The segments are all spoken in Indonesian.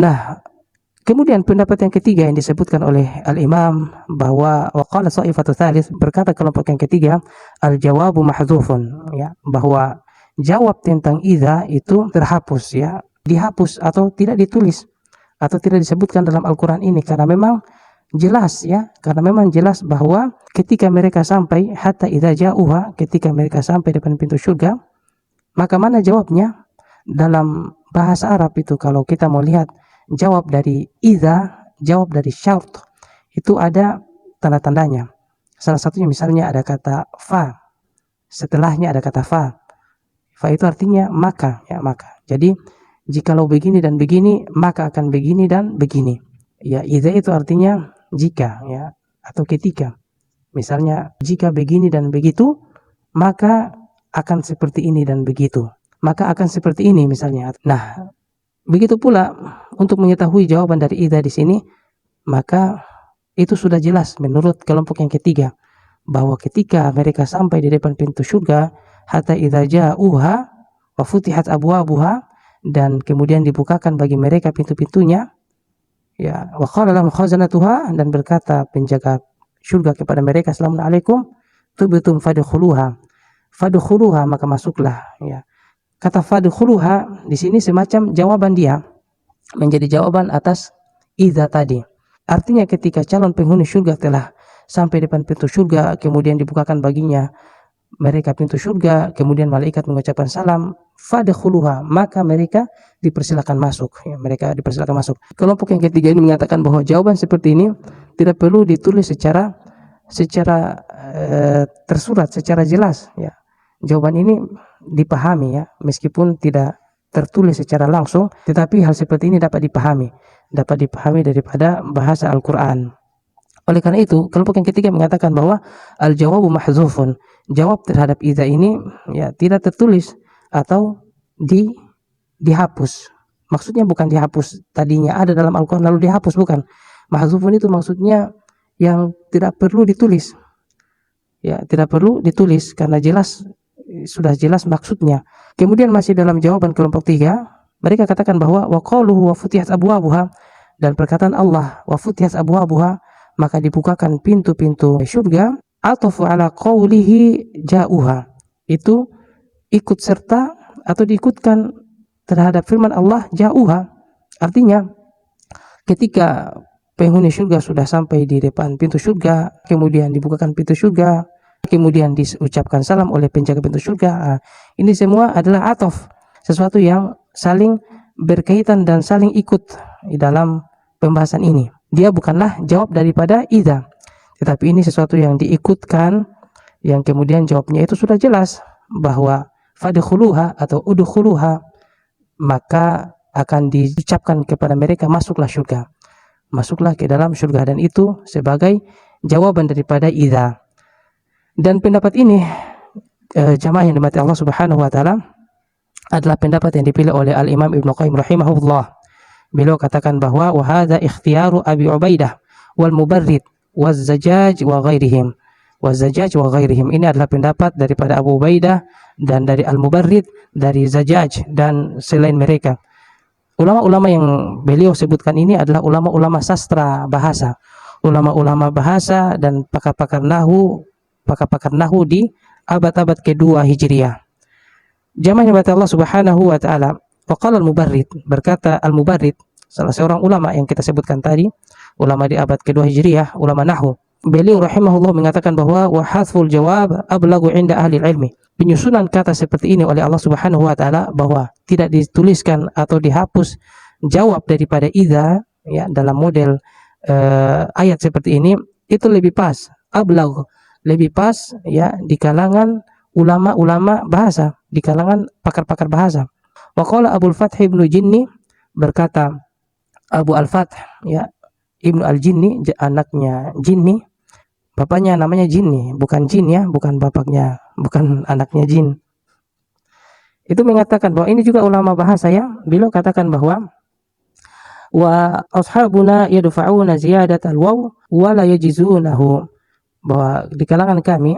Nah, kemudian pendapat yang ketiga yang disebutkan oleh al-Imam bahwa waqala sha'ifatu tsalits, berkata kelompok yang ketiga, al-jawabu mahdzufun, ya, bahwa jawab tentang idza itu terhapus, ya, dihapus atau tidak ditulis atau tidak disebutkan dalam Al-Qur'an ini karena memang jelas, ya, karena memang jelas bahwa ketika mereka sampai hatta idza ja'uha, ketika mereka sampai depan pintu surga, maka mana jawabnya? Dalam bahasa Arab itu kalau kita mau lihat jawab dari idza, jawab dari syarat, itu ada tanda-tandanya. Salah satunya misalnya ada kata fa, setelahnya ada kata fa. Fa itu artinya maka, ya, maka. Jadi jikalau begini dan begini, maka akan begini dan begini. Ya, idza itu artinya jika, ya, atau ketika. Misalnya jika begini dan begitu, maka akan seperti ini dan begitu. Maka akan seperti ini misalnya. Nah, begitu pula untuk mengetahui jawaban dari idza di sini, maka itu sudah jelas menurut kelompok yang ketiga bahwa ketika mereka sampai di depan pintu surga, hatta idza ja'uha wa futihat abwabuha, dan kemudian dibukakan bagi mereka pintu-pintunya, ya, wa qala lahum khazanatuha, dan berkata penjaga surga kepada mereka, assalamualaikum tubtum fadkhuluha, fadkhuluha, maka masuklah, ya. Kata fadkhuluha di sini semacam jawaban dia, menjadi jawaban atas idza tadi. Artinya ketika calon penghuni surga telah sampai depan pintu surga, kemudian dibukakan baginya mereka pintu surga, kemudian malaikat mengucapkan salam, fadkhuluha, maka mereka dipersilakan masuk, ya, mereka dipersilakan masuk. Kelompok yang ketiga ini mengatakan bahwa jawaban seperti ini tidak perlu ditulis secara tersurat, secara jelas, ya. Jawaban ini dipahami, ya, meskipun tidak tertulis secara langsung, tetapi hal seperti ini dapat dipahami daripada bahasa Al-Qur'an. Oleh karena itu, kelompok yang ketiga mengatakan bahwa al-jawabu mahdzufun, jawab terhadap idza ini, ya, tidak tertulis atau dihapus. Maksudnya bukan dihapus tadinya ada dalam Al-Qur'an lalu dihapus, bukan. Mahdzufun itu maksudnya yang tidak perlu ditulis. Ya, tidak perlu ditulis karena sudah jelas maksudnya. Kemudian masih dalam jawaban kelompok 3, mereka katakan bahwa wa qaluhu wa futihat abwabuha, dan perkataan Allah wa futihat abwabuha, maka dibukakan pintu-pintu surga, atafu ala qawlihi ja'uha, itu ikut serta atau diikutkan terhadap firman Allah ja'uha. Artinya ketika penghuni surga sudah sampai di depan pintu surga, kemudian dibukakan pintu surga, kemudian diucapkan salam oleh penjaga pintu surga, ini semua adalah ataf, sesuatu yang saling berkaitan dan saling ikut di dalam pembahasan ini. Dia bukanlah jawab daripada idza, tetapi ini sesuatu yang diikutkan, yang kemudian jawabnya itu sudah jelas bahwa fadkhuluha atau udkhuluha, maka akan diucapkan kepada mereka masuklah surga, masuklah ke dalam surga, dan itu sebagai jawaban daripada idza. Dan pendapat ini jamaah yang dimati Allah Subhanahu wa taala adalah pendapat yang dipilih oleh Al-Imam Ibnu Qayyim rahimahullah. Beliau katakan bahwa wa hadza ikhtiyaru Abi Ubaidah wal Mubarrid waz Zajjaj wa ghairihim. Ini adalah pendapat daripada Abu Ubaidah dan dari Al-Mubarrid, dari Zajjaj dan selain mereka. Ulama-ulama yang beliau sebutkan ini adalah ulama-ulama sastra bahasa, ulama-ulama bahasa dan pakar-pakar nahwu di abad-abad kedua Hijriah. Jamaah yang Allah Subhanahu wa taala, waqala al-Mubarrid, berkata al-Mubarrid, salah seorang ulama yang kita sebutkan tadi, ulama di abad kedua Hijriah, ulama nahwu. Beliau rahimahullah mengatakan bahwa wa hadful jawab ablagu inda ahli ilmi. Penyusunan kata seperti ini oleh Allah Subhanahu wa taala, bahwa tidak dituliskan atau dihapus jawab daripada idza, ya, dalam model ayat seperti ini, itu lebih pas, ablag, lebih pas, ya, di kalangan ulama-ulama bahasa, di kalangan pakar-pakar bahasa. Wa qala Abu al-Fath Ibnu Jinni, berkata Abu al-Fath, ya, Ibnu al-Jinni, anaknya Jinni, bapaknya namanya Jinni, bukan Jin, ya, bukan bapaknya, bukan anaknya Jin. Itu mengatakan bahwa ini juga ulama bahasa, ya. Beliau katakan bahwa wa ashabuna yadfa'una ziyadat al-waw wa la yajizunahu, bahwa di kalangan kami,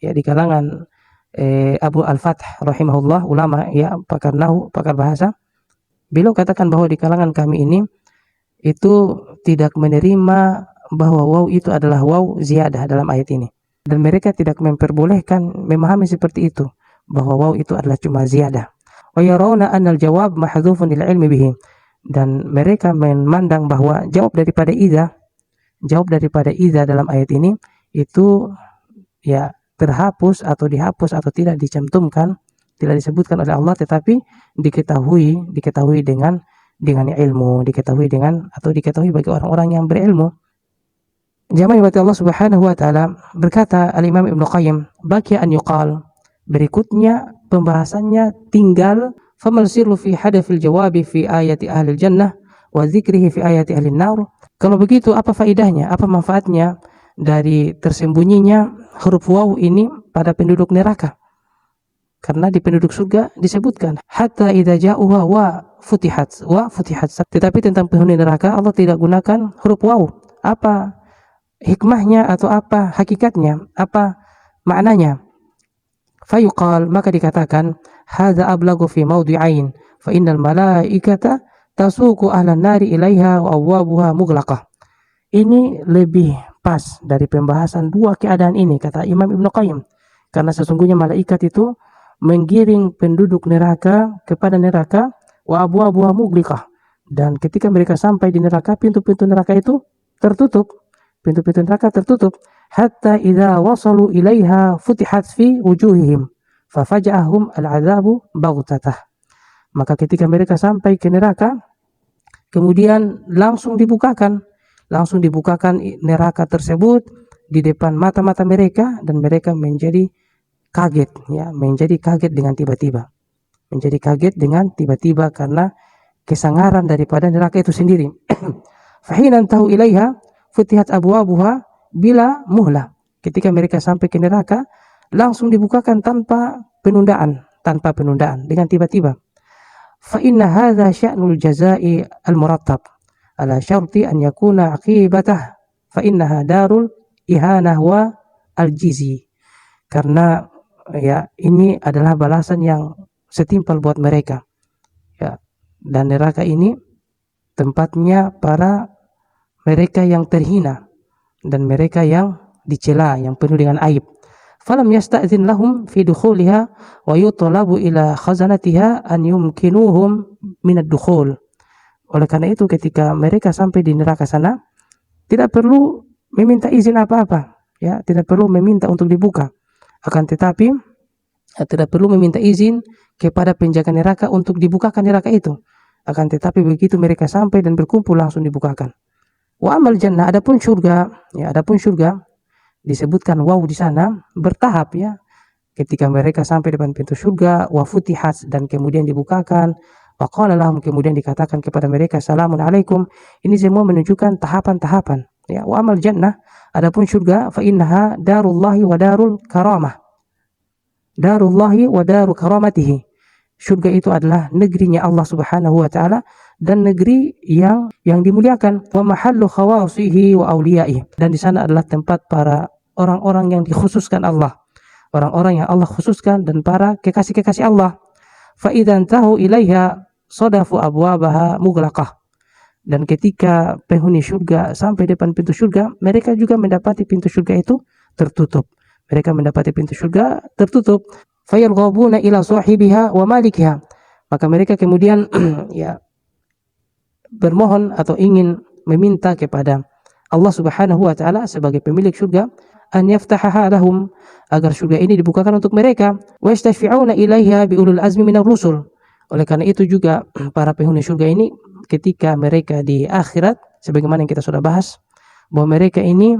ya, di kalangan Abu al-Fath rahimahullah, ulama, ya, pakar nahwu, pakar bahasa, Beliau katakan bahwa di kalangan kami ini itu tidak menerima bahwa waw itu adalah waw ziyadah dalam ayat ini, dan mereka tidak memperbolehkan memahami seperti itu, bahwa waw itu adalah cuma ziyadah. Wa yarawna anna al-jawab mahdhufun lil ilmi bihi, dan mereka memandang bahwa jawab daripada idza dalam ayat ini itu ya terhapus atau dihapus atau tidak dicantumkan, tidak disebutkan oleh Allah, tetapi diketahui dengan ilmu, diketahui bagi orang-orang yang berilmu. Jamaah yang Allah Subhanahu wa taala, berkata Al-Imam Ibnu Qayyim, baqi an yuqal, berikutnya pembahasannya tinggal famal sirru fi hadafil jawabi fi ayati ahli jannah wa dzikrihi fi ayati ahli nar. Kalau begitu apa faidahnya, apa manfaatnya dari tersembunyinya huruf waw ini pada penduduk neraka? Karena di penduduk surga disebutkan hatta idza ja'uha wa futihat, tetapi tentang penghuni neraka Allah tidak gunakan huruf waw. Apa hikmahnya atau apa hakikatnya, apa maknanya? Fayuqal, maka dikatakan hadza ablagu fi mawdi'ain fa innal malaikata tasuqu ahlan nari ilaiha wa abwabuha mughlaqah. Ini lebih pas dari pembahasan dua keadaan ini, kata Imam Ibnu Qayyim, karena sesungguhnya malaikat itu menggiring penduduk neraka kepada neraka, wa abwabuha mughlaqah, dan ketika mereka sampai di neraka pintu-pintu neraka itu tertutup, pintu-pintu neraka tertutup, hatta idza wasalu ilaiha futihat fi wujuhihim fafaja'ahum al'adzabu baghtah. Maka ketika mereka sampai ke neraka, kemudian langsung dibukakan neraka tersebut di depan mata-mata mereka, dan mereka menjadi kaget dengan tiba-tiba, karena kesangaran daripada neraka itu sendiri. Fahinan tahu ilaiha futihat abwabuha bila muhlah, ketika mereka sampai ke neraka langsung dibukakan tanpa penundaan dengan tiba-tiba. Fa inna hadza sya'nul jazaa'i al-murattab ala syarti an yakuna aqibatah fa innaha darul ihanah wa al-jizi. Karena ya ini adalah balasan yang setimpal buat mereka, ya, dan neraka ini tempatnya para mereka yang terhina dan mereka yang dicela, yang penuh dengan aib. Falam yasta'zin lahum fi dukhuliha wa yutlabu ila khazanatiha an yumkinuhum min ad-dukhul. Oleh karena itu ketika mereka sampai di neraka sana, tidak perlu meminta izin apa-apa, ya, tidak perlu meminta untuk dibuka. Akan tetapi tidak perlu meminta izin kepada penjaga neraka untuk dibukakan neraka itu. Akan tetapi begitu mereka sampai dan berkumpul langsung dibukakan. Wa amal jannah, adapun surga disebutkan waw di sana bertahap, ya. Ketika mereka sampai depan pintu surga, wa futihat, dan kemudian dibukakan, wa qala lahum, kemudian dikatakan kepada mereka salamun alaikum. Ini semua menunjukkan tahapan-tahapan, ya. Wa amal jannah, adapun surga, fa innaha darullahi wa darul karamah. Darullahi wa daru karamatihi. Surga itu adalah negerinya Allah Subhanahu wa taala dan negeri yang dimuliakan. Wa mahallu khawasihi wa awliyaihi, dan di sana adalah tempat para orang-orang yang dikhususkan Allah, orang-orang yang Allah khususkan dan para kekasih-kekasih Allah. Fa idzan tahu ilaiha sadafu abwabaha mughlaqah, dan ketika penghuni surga sampai depan pintu surga, mereka juga mendapati pintu surga itu tertutup. Fayarghabuna ila sahibiha wa malikiha, maka mereka kemudian ya bermohon atau ingin meminta kepada Allah Subhanahu wa taala sebagai pemilik surga, an yaftahaha lahum, agar surga ini dibukakan untuk mereka, wa yastashfi'una ilaiha bi ulul azmi minar rusul. Oleh karena itu juga para penghuni surga ini ketika mereka di akhirat, sebagaimana yang kita sudah bahas, bahwa mereka ini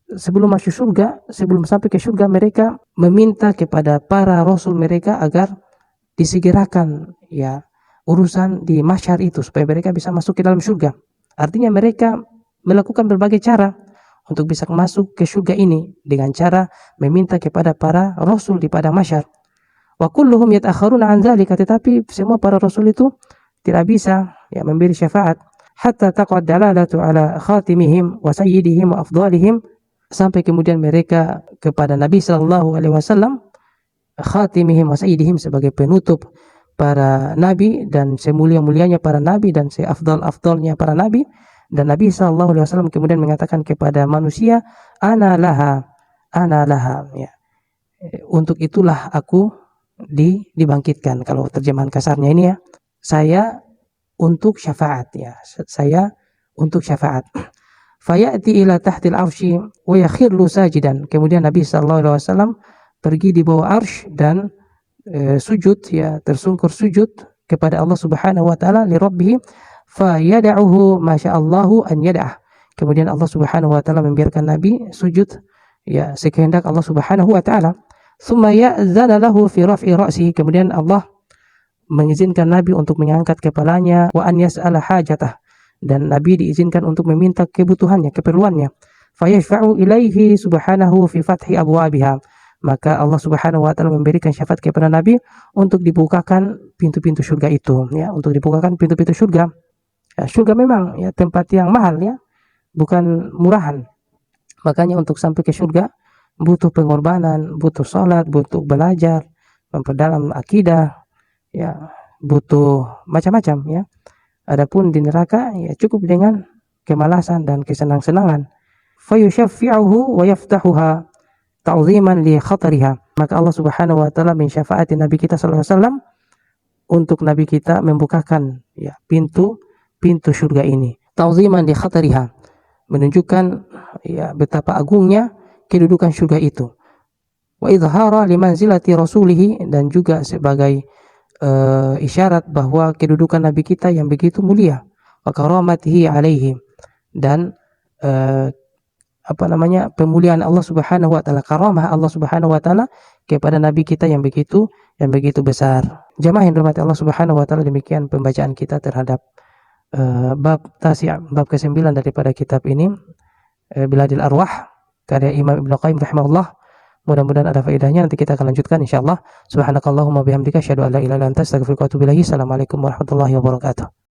sebelum masuk surga, sebelum sampai ke surga, mereka meminta kepada para rasul mereka agar disegerakan, ya, urusan di mahsyar itu supaya mereka bisa masuk ke dalam surga. Artinya mereka melakukan berbagai cara untuk bisa masuk ke surga ini dengan cara meminta kepada para rasul di padang mahsyar. Wa kulluhum yata'akharuna an dzalika, tetapi semua para rasul itu tidak bisa, ya, memberi syafaat hatta taqad dalalatu ala khatimihim wa sayyidihim wa afdalihim, sampai kemudian mereka kepada Nabi sallallahu alaihi wasallam, khatimihim wa sayyidihim, sebagai penutup para nabi dan semulia-mulianya para nabi dan seafdal-afdalnya para nabi. Dan Nabi SAW kemudian mengatakan kepada manusia, ana laha ya. Untuk itulah aku dibangkitkan. Kalau terjemahan kasarnya ini ya, saya untuk syafaat ya. Saya untuk syafaat. Fayati ila tahtil arsy wa yakhirlu sajidan. Kemudian Nabi SAW pergi di bawah arsy dan sujud ya, tersungkur sujud kepada Allah Subhanahu wa taala li rabbih fa yad'uhu ma sya'allahu an yad'ah. Kemudian Allah Subhanahu wa taala membiarkan Nabi sujud ya sekehendak Allah Subhanahu wa taala. Tsumma ya'zana lahu fi raf'i ra'si. Kemudian Allah mengizinkan Nabi untuk mengangkat kepalanya, wa an yas'ala hajatah, dan Nabi diizinkan untuk meminta kebutuhannya, keperluannya. Fa yashfa'u ilaihi subhanahu fi fathi abwabiha. Maka Allah Subhanahu wa taala memberikan syafaat kepada Nabi untuk dibukakan pintu-pintu surga itu ya, untuk dibukakan pintu-pintu surga. Ya, surga memang ya tempat yang mahal ya, bukan murahan. Makanya untuk sampai ke surga butuh pengorbanan, butuh salat, butuh belajar, memperdalam akidah ya, butuh macam-macam ya. Adapun di neraka ya cukup dengan kemalasan dan kesenang-senangan. Fayushaffi'uhu wa yaftahuha ta'ziman li khatariha. Maka Allah Subhanahu wa taala mensyafaati Nabi kita sallallahu alaihi wasallam untuk Nabi kita membukakan ya pintu surga ini. Ta'ziman li khatariha, menunjukkan ya betapa agungnya kedudukan surga itu. Wa idhara limanzilati rasulih, dan juga sebagai isyarat bahwa kedudukan Nabi kita yang begitu mulia. Wa karamatihi alaihi, dan pemuliaan Allah Subhanahu wa taala, karamah Allah Subhanahu wa taala kepada Nabi kita yang begitu besar. Jamaah yang dirahmati Allah Subhanahu wa taala, demikian pembacaan kita terhadap bab ke-9 daripada kitab ini, Biladil Arwah karya Imam Ibnu Qayyim rahimahullah. Mudah-mudahan ada faedahnya. Nanti kita akan lanjutkan insyaallah. Subhanakallahumma bihamdika asyhadu an la ilaha illa anta astaghfiruka wa atubu ilaik. Assalamualaikum warahmatullahi wabarakatuh.